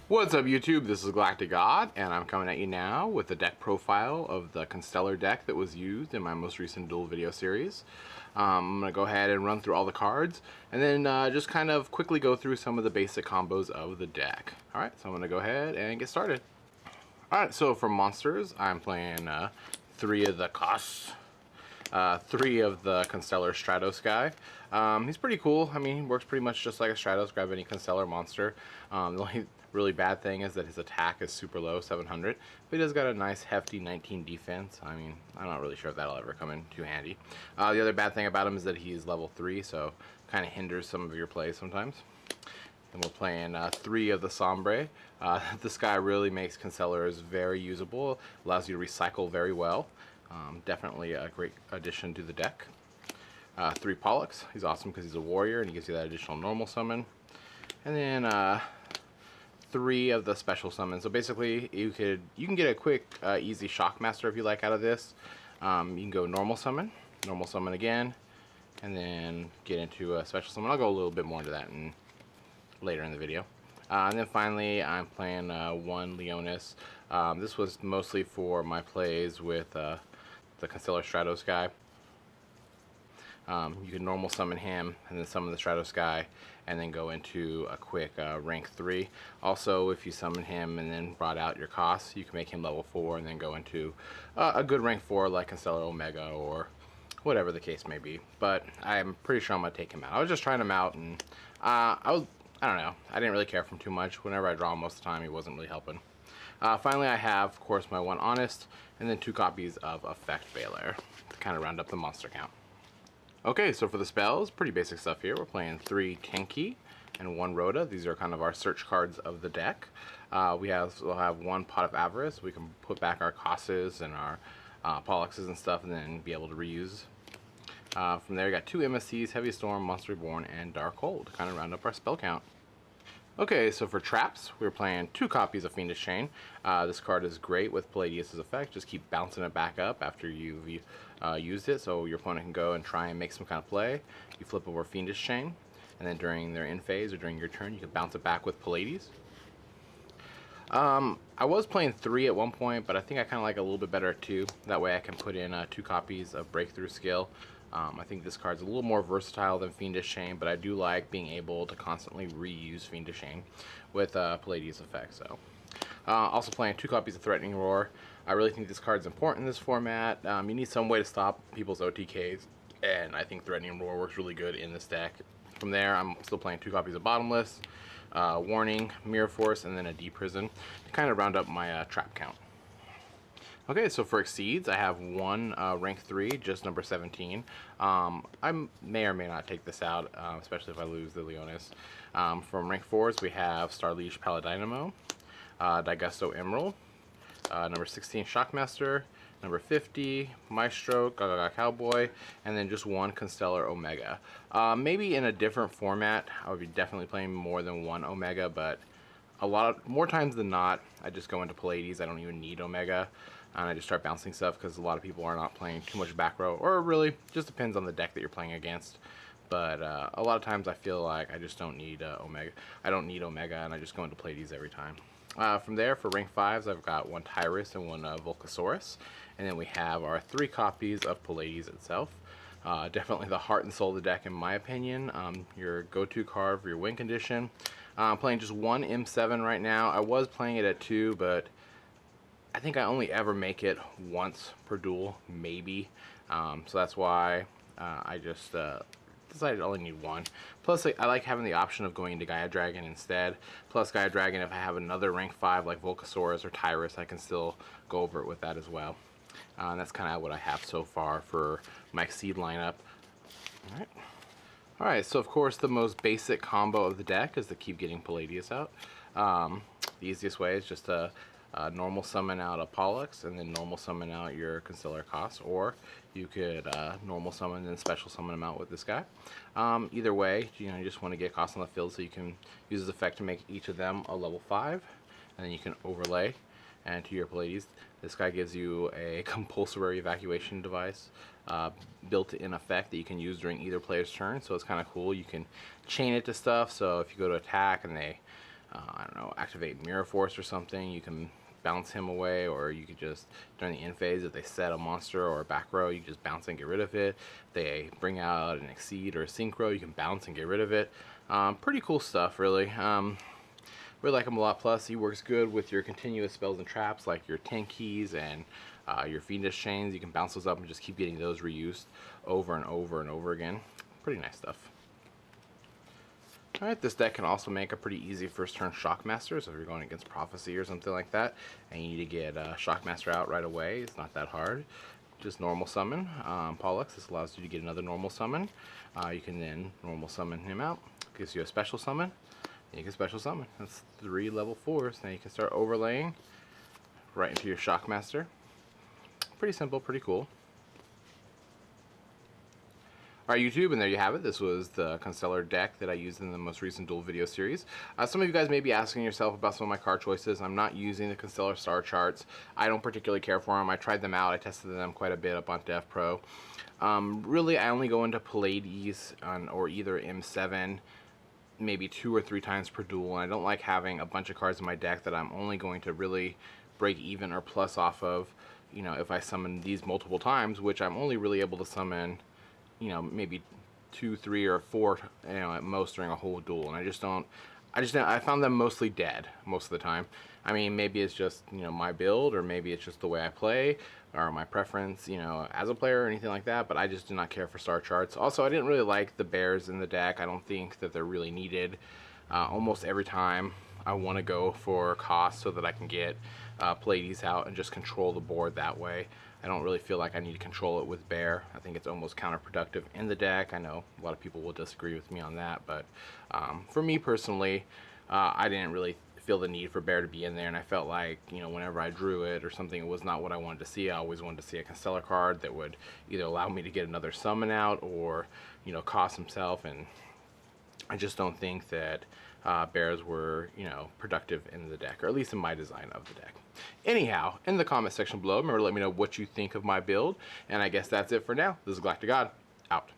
What's up YouTube, this is GalacticGod, and I'm coming at you now with the deck profile of the Constellar deck that was used in my most recent duel video series. I'm going to go ahead and run through all the cards, and then just kind of quickly go through some of the basic combos of the deck. Alright, so I'm going to go ahead and get started. Alright, so for monsters, I'm playing 3 of the Kaus. 3 of the Constellar Stratos. He's pretty cool. I mean, he works pretty much just like a Stratos. Grab any Constellar monster. The only really bad thing is that his attack is super low, 700, but he does got a nice hefty 19 defense. I mean, I'm not really sure if that'll ever come in too handy. The other bad thing about him is that he's level 3, so kind of hinders some of your plays sometimes. And we're playing 3 of the Sombre. This guy really makes Constellars very usable, allows you to recycle very well. Definitely a great addition to the deck. 3 Pollux, he's awesome because he's a warrior and he gives you that additional normal summon. And then 3 of the special summons. So basically you can get a quick easy Shockmaster if you like out of this. You can go normal summon again, and then get into a special summon. I'll go a little bit more into that later in the video. And then finally I'm playing 1 Leonis. This was mostly for my plays with the Constellar Stratos guy. You can normal summon him and then summon the Stratos guy and then go into a quick rank 3. Also, if you summon him and then brought out your Kaus, you can make him level 4 and then go into a good rank 4 like Constellar Omega or whatever the case may be. But I'm pretty sure I'm going to take him out. I was just trying him out, and I don't know, I didn't really care for him too much. Whenever I draw him most of the time, he wasn't really helping. Finally, I have, of course, my 1 Honest, and then 2 copies of Effect Veiler to kind of round up the monster count. Okay, so for the spells, pretty basic stuff here. We're playing 3 Tenki and 1 Rhoda. These are kind of our search cards of the deck. We'll have 1 Pot of Avarice. We can put back our Kauses and our Polluxes and stuff and then be able to reuse. From there, we got 2 MSCs, Heavy Storm, Monster Reborn, and Dark Hold to kind of round up our spell count. Okay, so for traps, we're playing 2 copies of Fiendish Chain. This card is great with Pleiades' effect. Just keep bouncing it back up after you've used it, so your opponent can go and try and make some kind of play. You flip over Fiendish Chain, and then during their end phase or during your turn, you can bounce it back with Pleiades. I was playing 3 at one point, but I think I kind of like a little bit better at 2. That way I can put in 2 copies of Breakthrough Skill. I think this card's a little more versatile than Fiendish Chain, but I do like being able to constantly reuse Fiendish Chain with Pleiades effect. So, also playing 2 copies of Threatening Roar. I really think this card's important in this format. You need some way to stop people's OTKs, and I think Threatening Roar works really good in this deck. From there, I'm still playing 2 copies of Bottomless, Warning, Mirror Force, and then a D-Prison to kind of round up my trap count. Okay, so for Exceeds, I have 1 rank 3, just number 17. I may or may not take this out, especially if I lose the Leonis. From rank 4s, we have Starliege Paladynamo, Daigusto Emeral, number 16 Shockmaster, number 50 Maestroke, Gagaga Cowboy, and then just 1 Constellar Omega. Maybe in a different format, I would be definitely playing more than 1 Omega, but more times than not, I just go into Pleiades. I don't even need Omega, and I just start bouncing stuff because a lot of people are not playing too much back row, or really just depends on the deck that you're playing against. But a lot of times I feel like I just don't need Omega. I don't need Omega, and I just go into Pleiades every time. From there, for rank 5s, I've got 1 Tiras and 1 Volcasaurus, and then we have our 3 copies of Pleiades itself. Definitely the heart and soul of the deck in my opinion. Your go-to card for your win condition. I'm playing just 1 M7 right now. I was playing it at 2, but I think I only ever make it once per duel, maybe. So that's why I just decided I only need 1. Plus, I like having the option of going into Gaia Dragon instead. Plus, Gaia Dragon, if I have another rank 5 like Volcasaurus or Tiras, I can still go over it with that as well. And that's kind of what I have so far for my Exceed lineup. Alright, so of course the most basic combo of the deck is to keep getting Pleiades out. The easiest way is just to normal summon out a Pollux and then normal summon out your Constellar Kaus, or you could normal summon and then special summon them out with this guy. Either way, you just want to get Kaus on the field so you can use this effect to make each of them a level 5, and then you can overlay and to your Pleiades. This guy gives you a compulsory evacuation device built-in effect that you can use during either player's turn, so it's kind of cool. You can chain it to stuff, so if you go to attack and they I don't know, activate Mirror Force or something, you can bounce him away, or you could just, during the end phase, if they set a monster or a back row, you just bounce and get rid of it. They bring out an Exceed or a Synchro, you can bounce and get rid of it. Pretty cool stuff, really. Really like him a lot. Plus, he works good with your continuous spells and traps, like your Tenkis and your Fiendish Chains. You can bounce those up and just keep getting those reused over and over and over again. Pretty nice stuff. Alright, this deck can also make a pretty easy first turn Shockmaster, so if you're going against Prophecy or something like that, and you need to get Shockmaster out right away, it's not that hard. Just normal summon Pollux. This allows you to get another normal summon. You can then normal summon him out. Gives you a special summon, and you can special summon. That's 3 level 4s. Now you can start overlaying right into your Shockmaster. Pretty simple, pretty cool. Alright, YouTube, and there you have it. This was the Constellar deck that I used in the most recent duel video series. Some of you guys may be asking yourself about some of my card choices. I'm not using the Constellar star charts. I don't particularly care for them. I tried them out. I tested them quite a bit up on Dev Pro. Really, I only go into Pleiades or either M7 maybe 2 or 3 times per duel, and I don't like having a bunch of cards in my deck that I'm only going to really break even or plus off of, you know, if I summon these multiple times, which I'm only really able to summon, you know, maybe 2, 3, or 4, you know, at most during a whole duel, and I found them mostly dead most of the time. I mean, maybe it's just, you know, my build, or maybe it's just the way I play, or my preference, you know, as a player or anything like that, but I just do not care for star charts. Also, I didn't really like the bears in the deck. I don't think that they're really needed. Almost every time I want to go for cost so that I can get Pleiades out and just control the board that way. I don't really feel like I need to control it with bear. I think it's almost counterproductive in the deck. I know a lot of people will disagree with me on that, but for me personally, I didn't really feel the need for bear to be in there, and I felt like, you know, whenever I drew it or something, it was not what I wanted to see. I always wanted to see a Constellar card that would either allow me to get another summon out or, you know, cost himself, and I just don't think that bears were, you know, productive in the deck, or at least in my design of the deck. Anyhow, in the comment section below, remember to let me know what you think of my build, and I guess that's it for now. This is GalacticGod, out.